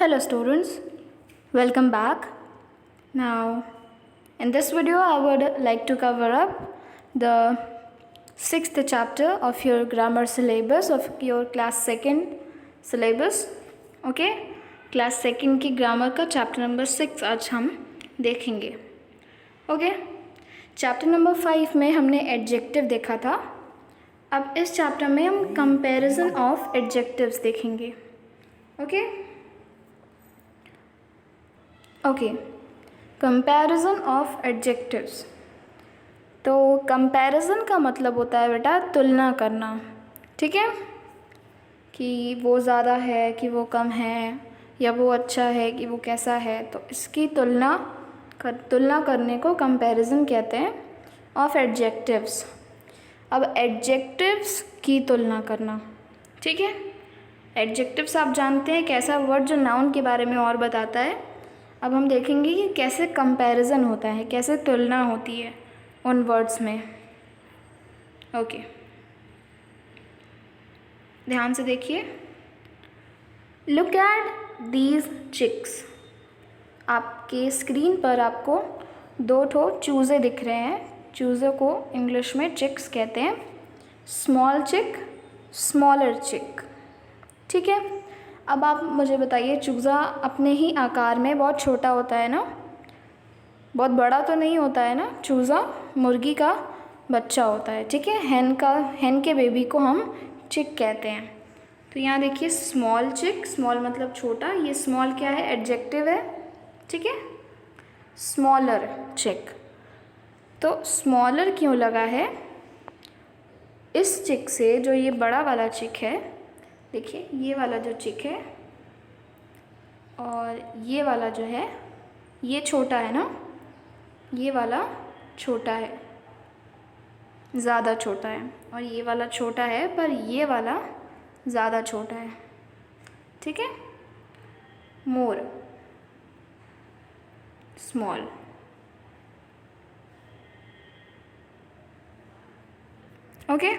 Hello students, welcome back. Now in this video I would like to cover up the 6th chapter of your grammar syllabus of your class 2nd syllabus. Okay, class 2nd की grammar का chapter number 6 आज हम देखेंगे. Okay, chapter number 5 में हमने adjective देखा था. अब इस chapter में हम comparison of adjectives देखेंगे. Okay, comparison of adjectives. तो कंपैरिजन का मतलब होता है बेटा तुलना करना. ठीक है, कि वो ज़्यादा है कि वो कम है, या वो अच्छा है कि वो कैसा है. तो इसकी तुलना करने को कंपैरिजन कहते हैं ऑफ एडजेक्टिव्स. अब एडजेक्टिव्स की तुलना करना. ठीक है, एडजेक्टिव्स आप जानते हैं कैसा वर्ड जो नाउन के बारे में और बताता है. अब हम देखेंगे कि कैसे कंपैरिजन होता है, कैसे तुलना होती है उन वर्ड्स में. ओके, ध्यान से देखिए. Look at these chicks. आपके स्क्रीन पर आपको 2 ठो चूज़े दिख रहे हैं. चूज़े को इंग्लिश में चिक्स कहते हैं. स्मॉल चिक, स्मॉलर चिक. ठीक है, अब आप मुझे बताइए, चूज़ा अपने ही आकार में बहुत छोटा होता है ना, बहुत बड़ा तो नहीं होता है ना. चूज़ा मुर्गी का बच्चा होता है. ठीक है, हैन के बेबी को हम चिक कहते हैं. तो यहाँ देखिए स्मॉल चिक, स्मॉल मतलब छोटा. ये स्मॉल क्या है, एडजेक्टिव है. ठीक है, स्मॉलर चिक. तो स्मॉलर क्यों लगा है इस चिक से, जो ये बड़ा वाला चिक है. देखिए ये वाला जो चिक है और ये वाला जो है ये छोटा है ना, ये वाला छोटा है, ज़्यादा छोटा है. और ये वाला छोटा है पर ये वाला ज़्यादा छोटा है. ठीक है, मोर, स्मॉल. ओके,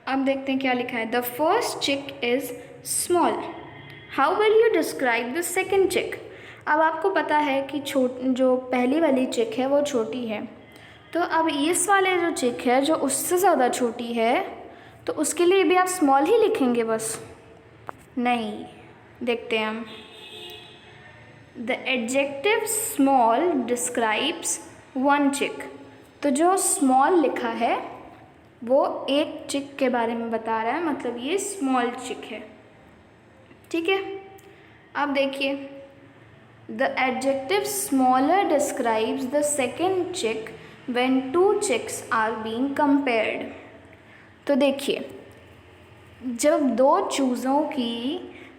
अब देखते हैं क्या लिखा है. द फर्स्ट चिक is small. How will you describe the second चिक. अब आपको पता है कि जो पहली वाली चिक है वो छोटी है. तो अब इस वाले जो चिक है जो उससे ज़्यादा छोटी है, तो उसके लिए भी आप स्मॉल ही लिखेंगे बस? नहीं, देखते हैं हम. The adjective small describes one चिक. तो जो स्मॉल लिखा है वो एक चिक के बारे में बता रहा है, मतलब ये स्मॉल चिक है. ठीक है, अब देखिए the adjective smaller describes the second chick when 2 chicks are being compared. तो देखिए जब 2 चूज़ों की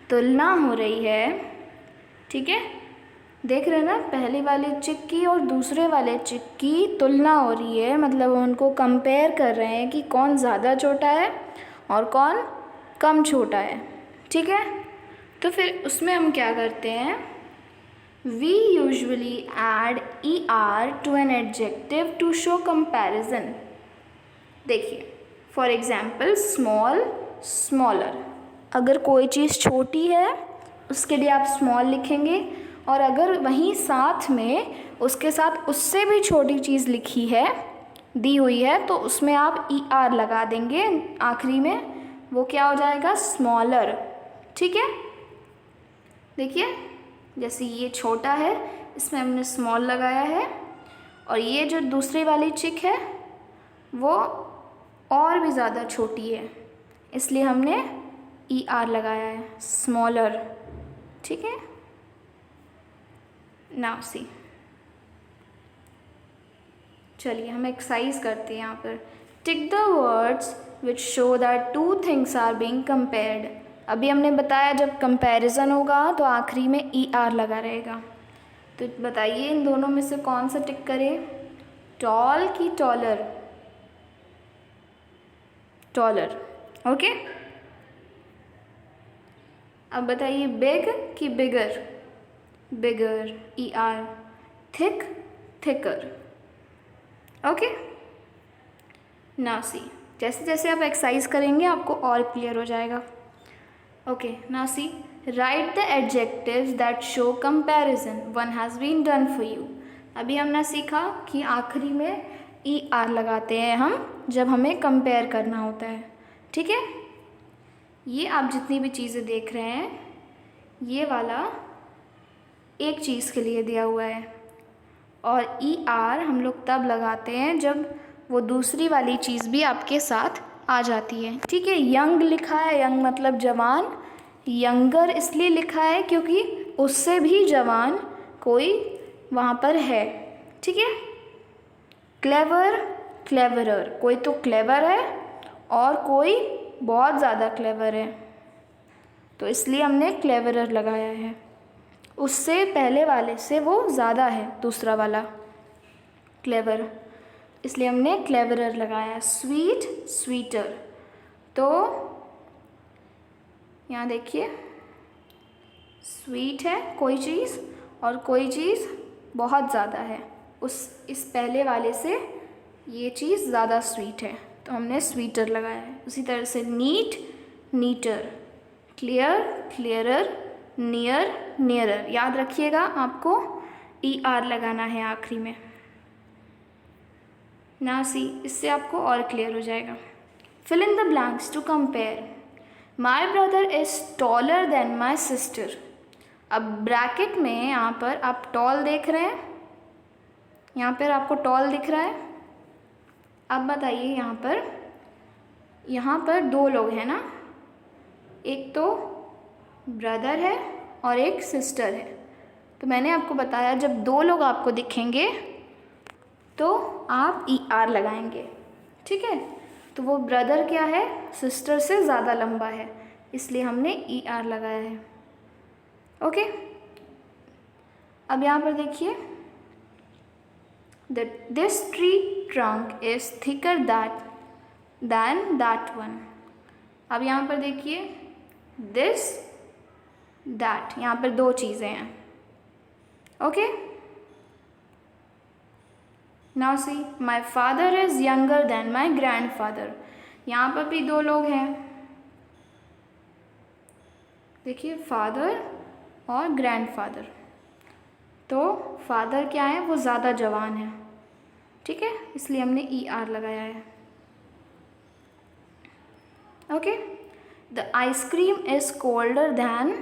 तुलना हो रही है, ठीक है, देख रहे हैं ना, पहले वाले चिक की और दूसरे वाले चिक की तुलना हो रही है, मतलब उनको कंपेयर कर रहे हैं कि कौन ज़्यादा छोटा है और कौन कम छोटा है. ठीक है, तो फिर उसमें हम क्या करते हैं, we usually add ER to an adjective to show comparison. देखिए फॉर एग्जाम्पल स्मॉल, स्मॉलर. अगर कोई चीज़ छोटी है उसके लिए आप स्मॉल लिखेंगे, और अगर वहीं साथ में उसके साथ उससे भी छोटी चीज़ लिखी है, दी हुई है, तो उसमें आप ER लगा देंगे आखिरी में. वो क्या हो जाएगा, स्मॉलर. ठीक है, देखिए जैसे ये छोटा है इसमें हमने स्मॉल लगाया है, और ये जो दूसरी वाली चिक है वो और भी ज़्यादा छोटी है, इसलिए हमने ER लगाया है, स्मॉलर. ठीक है, नाउ सी. चलिए हम एक्सरसाइज करते हैं यहाँ पर. Tick the words which show that 2 things are being compared. अभी हमने बताया जब कंपैरिजन होगा तो आखिरी में ER लगा रहेगा. तो बताइए इन दोनों में से कौन सा टिक करें, टॉल की टॉलर. टॉलर. ओके, अब बताइए बिग की बिगर. बिगर, ER. Thick, thicker. Okay, now सी. जैसे जैसे आप एक्सरसाइज करेंगे आपको और क्लियर हो जाएगा. Okay, now see, write the adjectives that show comparison. One has been done for you. अभी हमने सीखा कि आखिरी में ER लगाते हैं हम जब हमें कंपेयर करना होता है, ठीक है। ये आप जितनी भी चीज़ें देख रहे हैं, ये वाला एक चीज़ के लिए दिया हुआ है, और ER हम लोग तब लगाते हैं जब वो दूसरी वाली चीज़ भी आपके साथ आ जाती है, ठीक है। यंग लिखा है, यंग मतलब जवान, यंगर इसलिए लिखा है क्योंकि उससे भी जवान कोई वहाँ पर है, ठीक है। क्लेवर, क्लेवरर, कोई तो क्लेवर है और कोई बहुत ज़्यादा क्लेवर है, तो इसलिए हमने क्लेवरर लगाया है। उससे पहले वाले से वो ज़्यादा है, दूसरा वाला क्लेवर, इसलिए हमने क्लेवरर लगाया। स्वीट, स्वीटर, तो यहाँ देखिए, स्वीट है कोई चीज़ और कोई चीज़ बहुत ज़्यादा है, इस पहले वाले से ये चीज़ ज़्यादा स्वीट है, तो हमने स्वीटर लगाया है। उसी तरह से neat, neater, clear, clearer, near, nearer. याद रखिएगा आपको ER लगाना है आखिरी में। ना सी, इससे आपको और क्लियर हो जाएगा। Fill in the blanks to compare. My brother is taller than my sister. अब ब्रैकेट में यहाँ पर आप टॉल देख रहे हैं, यहाँ पर आपको टॉल दिख रहा है। अब बताइए, यहाँ पर दो लोग हैं ना, एक तो ब्रदर है और एक सिस्टर है। तो मैंने आपको बताया जब दो लोग आपको दिखेंगे तो आप ER लगाएंगे, ठीक है। तो वो ब्रदर क्या है, सिस्टर से ज़्यादा लंबा है, इसलिए हमने ER लगाया है, ओके। अब यहाँ पर देखिए, this tree trunk is thicker than that one. अब यहाँ पर देखिए, दिस, दैट, यहाँ पर दो चीज़ें हैं, okay. Now C, my father is younger than my grand father. यहाँ पर भी दो लोग हैं, देखिए, फादर और ग्रैंड फादर। तो फादर क्या है, वो ज़्यादा जवान है, ठीक है, इसलिए हमने ER लगाया है, okay. The ice cream is colder than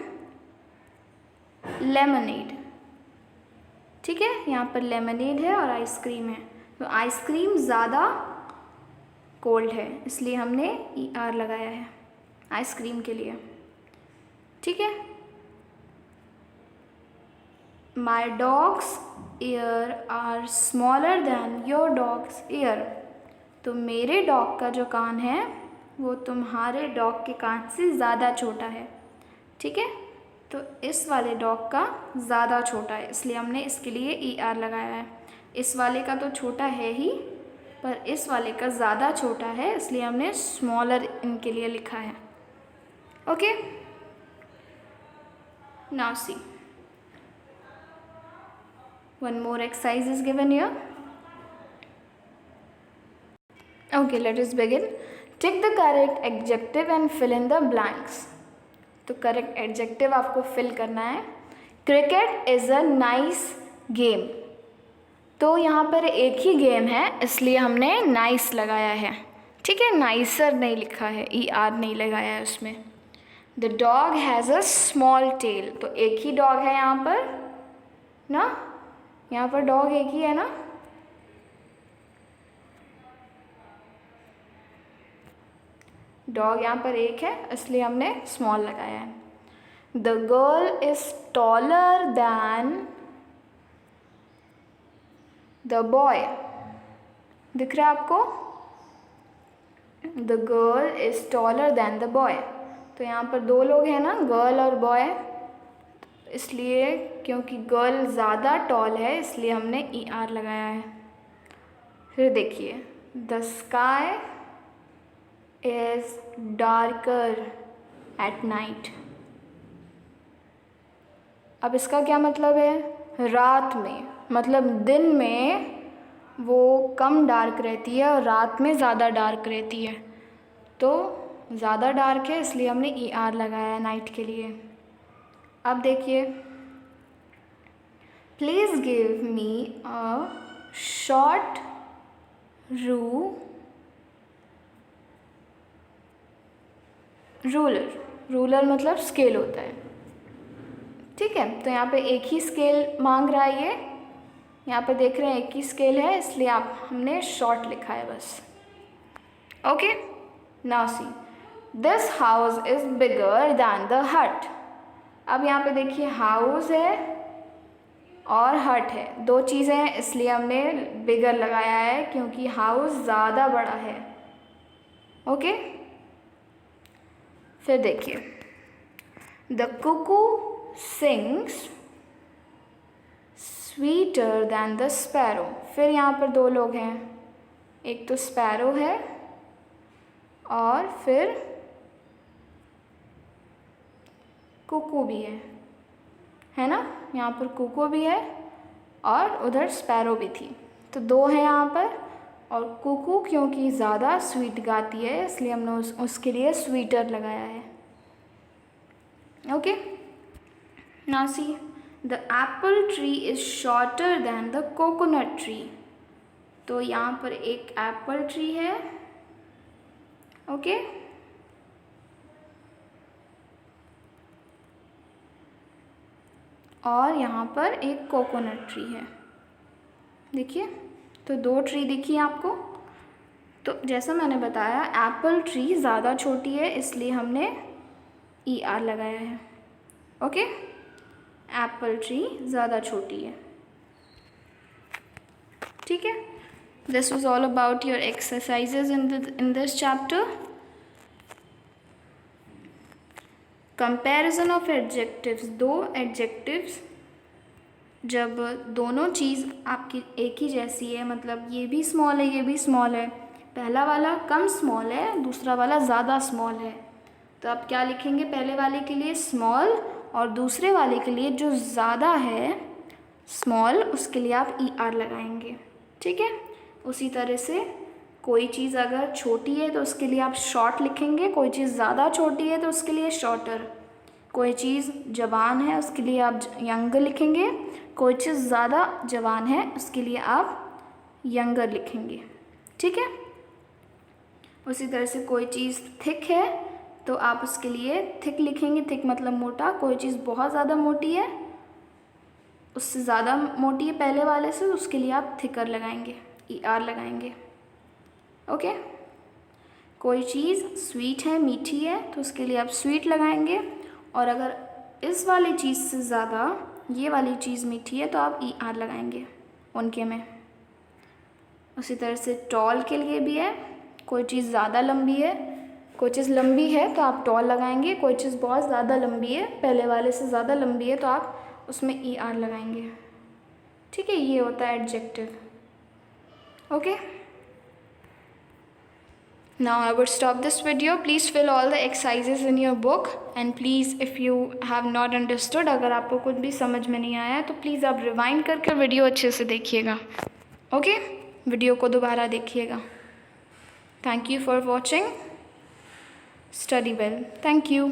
lemonade, ठीक है। यहाँ पर लेमनेड है और आइसक्रीम है, तो आइसक्रीम ज़्यादा कोल्ड है, इसलिए हमने ER लगाया है आइसक्रीम के लिए, ठीक है। My dog's ear are smaller than your dog's ear. तो मेरे डॉग का जो कान है वो तुम्हारे डॉग के कान से ज़्यादा छोटा है, ठीक है। तो इस वाले डॉग का ज़्यादा छोटा है, इसलिए हमने इसके लिए ER लगाया है। इस वाले का तो छोटा है ही, पर इस वाले का ज़्यादा छोटा है, इसलिए हमने स्मॉलर इनके लिए लिखा है, okay. Now C, one more exercise is given here. Okay, let us begin. Take the correct adjective and fill in the blanks. तो करेक्ट एडजेक्टिव आपको फिल करना है। Cricket is a nice game, तो यहाँ पर एक ही गेम है, इसलिए हमने नाइस लगाया है, ठीक है। नाइसर नहीं लिखा है, ER नहीं लगाया है उसमें। The dog has a small tell, तो एक ही डॉग है यहाँ पर ना, यहाँ पर डॉग एक ही है ना। डॉग यहाँ पर एक है, इसलिए हमने स्मॉल लगाया है। The girl is taller then the boy, दिख रहा है आपको, the girl is taller then the boy. तो यहाँ पर दो लोग हैं ना, गर्ल और बॉय, इसलिए क्योंकि गर्ल ज़्यादा टॉल है, इसलिए हमने ER लगाया है। फिर देखिए, the sky is darker at night. अब इसका क्या मतलब है, रात में, मतलब दिन में वो कम डार्क रहती है और रात में ज़्यादा डार्क रहती है, तो ज़्यादा डार्क है इसलिए हमने ई आर लगाया है नाइट के लिए। अब देखिए, please give me a short ruler मतलब स्केल होता है, ठीक है। तो यहाँ पे एक ही स्केल मांग रहा है, ये यहाँ पे देख रहे हैं एक ही स्केल है, इसलिए हमने शॉर्ट लिखा है बस। Okay, now see this house is bigger than the हट। अब यहाँ पे देखिए हाउस है और हट है, दो चीज़ें हैं, इसलिए हमने बिगर लगाया है क्योंकि हाउस ज़्यादा बड़ा है। ओके, फिर देखिए, the cuckoo sings sweeter than the sparrow. फिर यहाँ पर दो लोग हैं, एक तो स्पैरो है और फिर कुकू भी है ना। यहाँ पर कुकू भी है और उधर स्पैरो भी थी, तो दो हैं यहाँ पर। और कुकू क्योंकि ज़्यादा स्वीट गाती है इसलिए हमने उसके लिए स्वीटर लगाया है। Okay, now see the apple tree is shorter than the coconut tree. तो यहाँ पर एक एप्पल ट्री है, ओके, और यहाँ पर एक कोकोनट ट्री है। देखिए, तो दो ट्री दिखी आपको। तो जैसा मैंने बताया, एप्पल ट्री ज़्यादा छोटी है इसलिए हमने ई आर लगाया है। ओके, एप्पल ट्री ज़्यादा छोटी है, ठीक है। This was all about your exercises in this chapter. Comparison of adjectives, दो एडजेक्टिव्स जब दोनों चीज़ आपकी एक ही जैसी है, मतलब ये भी स्मॉल है ये भी स्मॉल है, पहला वाला कम स्मॉल है दूसरा वाला ज़्यादा स्मॉल है, तो आप क्या लिखेंगे, पहले वाले के लिए स्मॉल और दूसरे वाले के लिए जो ज़्यादा है स्मॉल उसके लिए आप ई आर लगाएंगे, ठीक है। उसी तरह से कोई चीज़ अगर छोटी है तो उसके लिए आप शॉर्ट लिखेंगे, कोई चीज़ ज़्यादा छोटी है तो उसके लिए शॉर्टर, कोई चीज़ जवान है उसके लिए आप यंगर लिखेंगे, कोई चीज़ ज़्यादा जवान है उसके लिए आप यंगर लिखेंगे, ठीक है। उसी तरह से कोई चीज़ थिक है तो आप उसके लिए थिक लिखेंगे, थिक मतलब मोटा, कोई चीज़ बहुत ज़्यादा मोटी है उससे ज़्यादा मोटी है पहले वाले से, उसके लिए आप थिकर लगाएंगे, ई आर लगाएंगे, ओके। कोई चीज़ स्वीट है मीठी है तो उसके लिए आप स्वीट लगाएंगे, और अगर इस वाली चीज़ से ज़्यादा ये वाली चीज़ मीठी है तो आप ई आर लगाएंगे उनके में। उसी तरह से टॉल के लिए भी है, कोई चीज़ ज़्यादा लंबी है, कोई चीज़ लंबी है तो आप टॉल लगाएंगे, कोई चीज़ बहुत ज़्यादा लंबी है पहले वाले से ज़्यादा लंबी है तो आप उसमें ई आर लगाएंगे, ठीक है। ये होता है adjective, okay. Now I would stop this video. Please fill all the exercises in your book and please if you have not understood, अगर आपको कुछ भी समझ में नहीं आया तो प्लीज़ आप रिवाइंड करके वीडियो अच्छे से देखिएगा, ओके। वीडियो को दोबारा देखिएगा। Thank you for watching, study well, thank you.